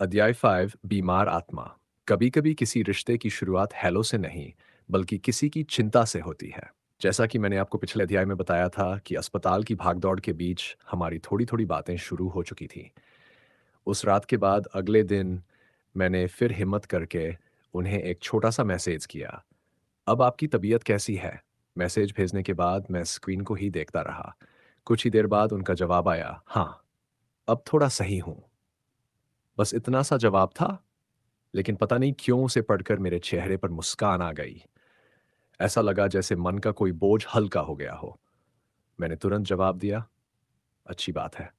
अध्याय 5 बीमार आत्मा। कभी कभी किसी रिश्ते की शुरुआत हेलो से नहीं बल्कि किसी की चिंता से होती है। जैसा कि मैंने आपको पिछले अध्याय में बताया था कि अस्पताल की भागदौड़ के बीच हमारी थोड़ी थोड़ी बातें शुरू हो चुकी थी। उस रात के बाद अगले दिन मैंने फिर हिम्मत करके उन्हें एक छोटा सा मैसेज किया। अब आपकी तबीयत कैसी है? मैसेज भेजने के बाद मैं स्क्रीन को ही देखता रहा। कुछ ही देर बाद उनका जवाब आया, हाँ, अब थोड़ा सही हूँ। बस इतना सा जवाब था, लेकिन पता नहीं क्यों उसे पढ़कर मेरे चेहरे पर मुस्कान आ गई। ऐसा लगा जैसे मन का कोई बोझ हल्का हो गया हो। मैंने तुरंत जवाब दिया, अच्छी बात है।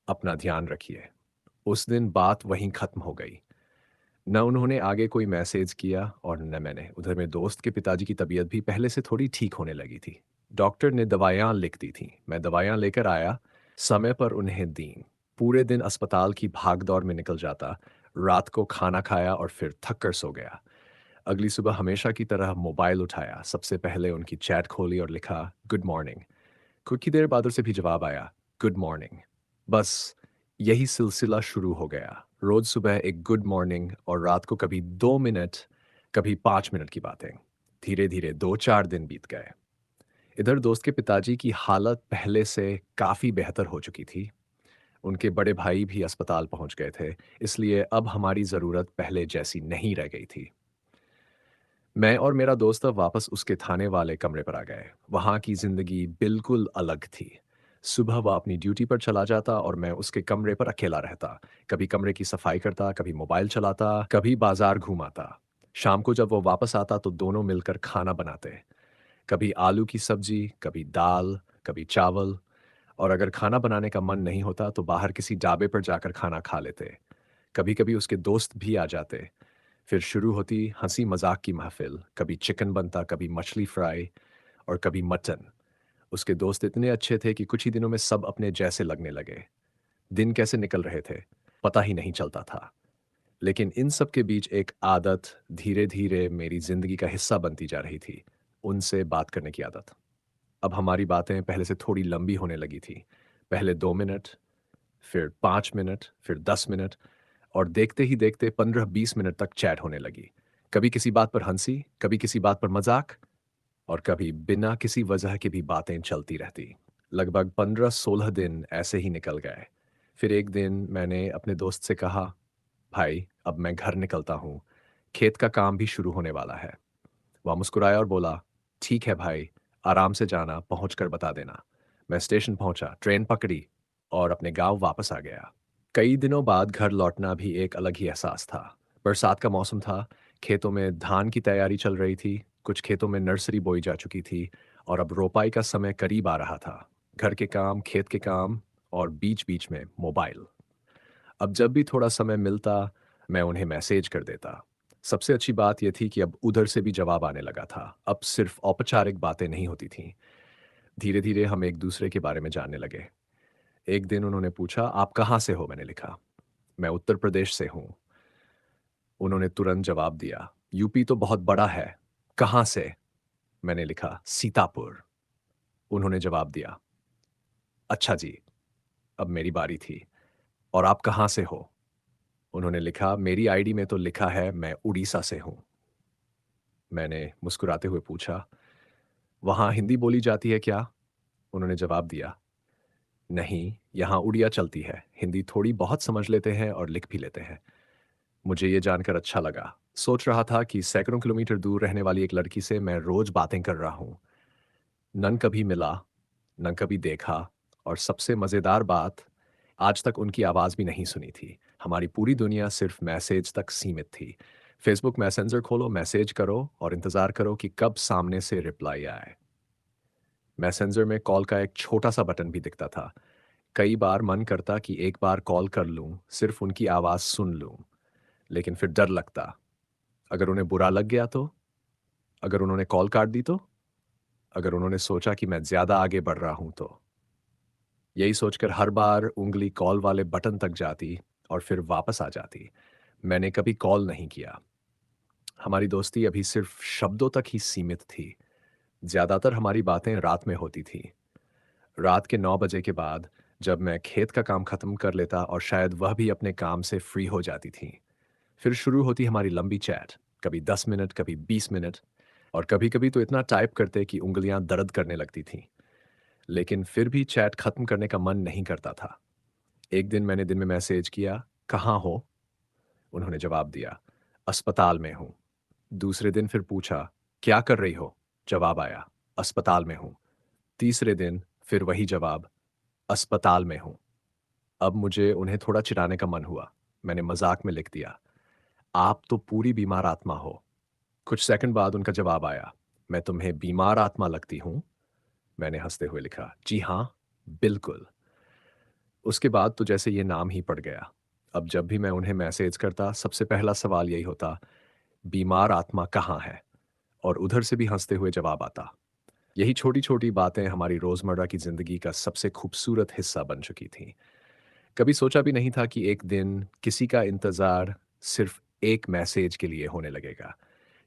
अपना ध्यान रखिए। उस दिन बात वहीं खत्म हो गई। न उन्होंने आगे कोई मैसेज किया और न मैंने। उधर मेरे दोस्त के पिताजी की तबीयत भी पहले से थोड़ी ठीक होने लगी थी। डॉक्टर ने दवाइयाँ लिख दी थी। मैं दवाइयाँ लेकर आया, समय पर उन्हें दी। पूरे दिन अस्पताल की भाग-दौड़ में निकल जाता। रात को खाना खाया और फिर थक कर सो गया। अगली सुबह हमेशा की तरह मोबाइल उठाया। सबसे पहले उनकी चैट खोली और लिखा, गुड मॉर्निंग। कुछ ही देर बाद उसे भी जवाब आया, गुड मॉर्निंग। बस यही सिलसिला शुरू हो गया। रोज सुबह एक गुड मॉर्निंग और रात को कभी 2 मिनट, कभी 5 मिनट की बातें। धीरे धीरे 2-4 दिन बीत गए। इधर दोस्त के पिताजी की हालत पहले से काफी बेहतर हो चुकी थी। उनके बड़े भाई भी अस्पताल पहुंच गए थे, इसलिए अब हमारी जरूरत पहले जैसी नहीं रह गई थी। मैं और मेरा दोस्त अब वापस उसके थाने वाले कमरे पर आ गए। वहाँ की जिंदगी बिल्कुल अलग थी। सुबह वह अपनी ड्यूटी पर चला जाता और मैं उसके कमरे पर अकेला रहता। कभी कमरे की सफाई करता, कभी मोबाइल चलाता, कभी बाजार घूमाता। शाम को जब वो वापस आता तो दोनों मिलकर खाना बनाते। कभी आलू की सब्जी, कभी दाल, कभी चावल। और अगर खाना बनाने का मन नहीं होता तो बाहर किसी ढाबे पर जाकर खाना खा लेते। कभी कभी उसके दोस्त भी आ जाते। फिर शुरू होती हंसी मजाक की महफिल। कभी चिकन बनता, कभी मछली फ्राई और कभी मटन। उसके दोस्त इतने अच्छे थे कि कुछ ही दिनों में सब अपने जैसे लगने लगे। दिन कैसे निकल रहे थे पता ही नहीं चलता था। लेकिन इन सब के बीच एक आदत धीरे धीरे मेरी जिंदगी का हिस्सा बनती जा रही थी, उनसे बात करने की आदत। अब हमारी बातें पहले से थोड़ी लंबी होने लगी थी। पहले 2 मिनट, फिर 5 मिनट, फिर 10 मिनट, और देखते ही देखते 15-20 मिनट तक चैट होने लगी। कभी किसी बात पर हंसी, कभी किसी बात पर मजाक, और कभी बिना किसी वजह के भी बातें चलती रहती। लगभग 15-16 दिन ऐसे ही निकल गए। फिर एक दिन मैंने अपने दोस्त से कहा, भाई अब मैं घर निकलता हूँ, खेत का काम भी शुरू होने वाला है। वह मुस्कुराया और बोला, ठीक है भाई, आराम से जाना, पहुंच कर बता देना। मैं स्टेशन पहुंचा, ट्रेन पकड़ी और अपने गांव वापस आ गया। कई दिनों बाद घर लौटना भी एक अलग ही एहसास था। बरसात का मौसम था, खेतों में धान की तैयारी चल रही थी, कुछ खेतों में नर्सरी बोई जा चुकी थी और अब रोपाई का समय करीब आ रहा था। घर के काम, खेत के काम और बीच-बीच में मोबाइल। अब जब भी थोड़ा समय मिलता, मैं उन्हें मैसेज कर देता। सबसे अच्छी बात यह थी कि अब उधर से भी जवाब आने लगा था। अब सिर्फ औपचारिक बातें नहीं होती थीं। धीरे-धीरे हम एक-दूसरे के बारे में जानने लगे। एक दिन उन्होंने पूछा, "आप कहाँ से हो?" मैंने लिखा, "मैं उत्तर प्रदेश से हूँ।" उन्होंने तुरंत जवाब दिया, "यूपी तो बहुत बड़ा है। कहाँ से?" मैंने लिखा, "सीतापुर।" उन्होंने जवाब दिया, "अच्छा जी।" अब मेरी बारी थी, "और आप कहाँ से हो?" उन्होंने लिखा, "मेरी आईडी में तो लिखा है मैं उड़ीसा से हूँ।" मैंने मुस्कुराते हुए पूछा, "वहाँ हिंदी बोली जाती है क्या?" उन्होंने जवाब दिया, "नहीं, यहाँ उड़िया चलती है। हिंदी थोड़ी बहुत समझ लेते हैं और लिख भी लेते हैं।" मुझे ये जानकर अच्छा लगा। सोच रहा था कि सैकड़ों किलोमीटर दूर रहने वाली एक लड़की से मैं रोज बातें कर रहा हूँ। न कभी मिला, न कभी देखा, और सबसे मज़ेदार बात, आज तक उनकी आवाज़ भी नहीं सुनी थी। हमारी पूरी दुनिया सिर्फ मैसेज तक सीमित थी। फेसबुक मैसेंजर खोलो, मैसेज करो और इंतज़ार करो कि कब सामने से रिप्लाई आए। मैसेंजर में कॉल का एक छोटा सा बटन भी दिखता था। कई बार मन करता कि एक बार कॉल कर लूं, सिर्फ उनकी आवाज़ सुन लूं, लेकिन फिर डर लगता। अगर उन्हें बुरा लग गया तो? अगर उन्होंने कॉल काट दी तो? अगर उन्होंने सोचा कि मैं ज़्यादा आगे बढ़ रहा हूं तो? यही सोचकर हर बार उंगली कॉल वाले बटन तक जाती और फिर वापस आ जाती। मैंने कभी कॉल नहीं किया। हमारी दोस्ती अभी सिर्फ शब्दों तक ही सीमित थी। ज़्यादातर हमारी बातें रात में होती थी। रात के 9 बजे के बाद जब मैं खेत का काम खत्म कर लेता और शायद वह भी अपने काम से फ्री हो जाती थी। फिर शुरू होती हमारी लंबी चैट, कभी 10 मिनट, कभी 20 मिनट, और कभी-कभी तो इतना टाइप करते कि उँगलियाँ दर्द करने लगती थीं। लेकिन फिर भी चैट खत्म करने का मन नहीं करता था। एक दिन मैंने दिन में मैसेज किया, "कहाँ हो?" उन्होंने जवाब दिया, "अस्पताल में हूँ।" दूसरे दिन फिर पूछा, "क्या कर रही हो?" जवाब आया, "अस्पताल में हूँ।" तीसरे दिन फिर वही जवाब, "अस्पताल में हूँ।" अब मुझे उन्हें थोड़ा चिढ़ाने का मन हुआ। मैंने मज़ाक में लिख दिया, "आप तो पूरी बीमार आत्मा हो।" कुछ सेकंड बाद उनका जवाब आया, "मैं तुम्हें बीमार आत्मा लगती हूँ?" मैंने हँसते हुए लिखा, "जी हाँ, बिल्कुल।" उसके बाद तो जैसे ये नाम ही पड़ गया। अब जब भी मैं उन्हें मैसेज करता, सबसे पहला सवाल यही होता, "बीमार आत्मा कहाँ है?" और उधर से भी हँसते हुए जवाब आता। यही छोटी-छोटी बातें हमारी रोज़मर्रा की ज़िंदगी का सबसे खूबसूरत हिस्सा बन चुकी थीं। कभी सोचा भी नहीं था कि एक दिन किसी का इंतज़ार सिर्फ़ एक मैसेज के लिए होने लगेगा।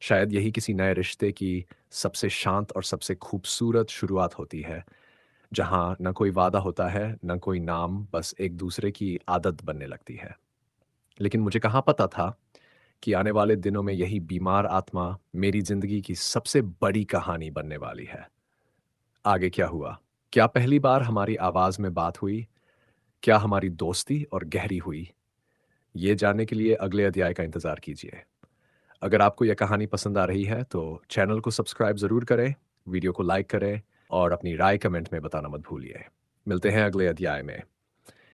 शायद यही किसी नए रिश्ते की सबसे शांत और सबसे खूबसूरत शुरुआत होती है, जहाँ न कोई वादा होता है, न कोई नाम, बस एक दूसरे की आदत बनने लगती है। लेकिन मुझे कहाँ पता था कि आने वाले दिनों में यही बीमार आत्मा मेरी ज़िंदगी की सबसे बड़ी कहानी बनने वाली है। आगे क्या हुआ? क्या पहली बार हमारी आवाज़ में बात हुई? क्या हमारी दोस्ती और गहरी हुई? ये जानने के लिए अगले अध्याय का इंतज़ार कीजिए। अगर आपको यह कहानी पसंद आ रही है, तो चैनल को सब्सक्राइब ज़रूर करें, वीडियो को लाइक करें और अपनी राय कमेंट में बताना मत भूलिए। मिलते हैं अगले अध्याय में।